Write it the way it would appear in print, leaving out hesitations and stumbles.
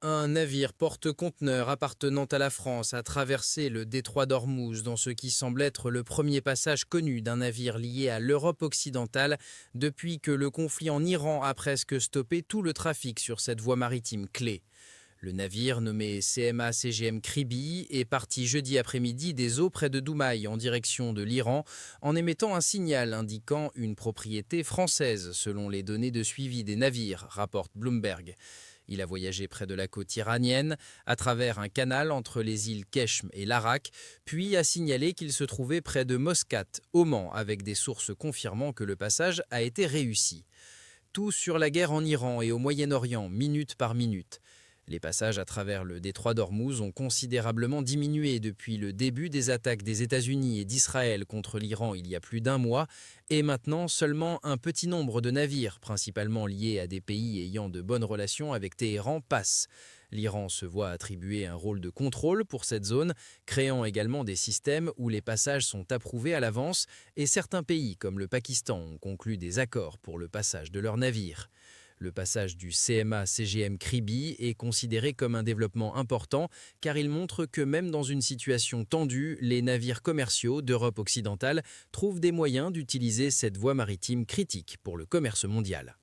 Un navire porte-conteneurs appartenant à la France a traversé le détroit d'Ormuz dans ce qui semble être le premier passage connu d'un navire lié à l'Europe occidentale depuis que le conflit en Iran a presque stoppé tout le trafic sur cette voie maritime clé. Le navire, nommé CMA-CGM Kribi, est parti jeudi après-midi des eaux près de Doumaï en direction de l'Iran en émettant un signal indiquant une propriété française selon les données de suivi des navires, rapporte Bloomberg. Il a voyagé près de la côte iranienne, à travers un canal entre les îles Keshm et Larak, puis a signalé qu'il se trouvait près de Moscat, Oman, avec des sources confirmant que le passage a été réussi. Tout sur la guerre en Iran et au Moyen-Orient, minute par minute. Les passages à travers le détroit d'Ormuz ont considérablement diminué depuis le début des attaques des États-Unis et d'Israël contre l'Iran il y a plus d'un mois, et maintenant seulement un petit nombre de navires, principalement liés à des pays ayant de bonnes relations avec Téhéran, passent. L'Iran se voit attribuer un rôle de contrôle pour cette zone, créant également des systèmes où les passages sont approuvés à l'avance, et certains pays comme le Pakistan ont conclu des accords pour le passage de leurs navires. Le passage du CMA-CGM Kribi est considéré comme un développement important car il montre que même dans une situation tendue, les navires commerciaux d'Europe occidentale trouvent des moyens d'utiliser cette voie maritime critique pour le commerce mondial.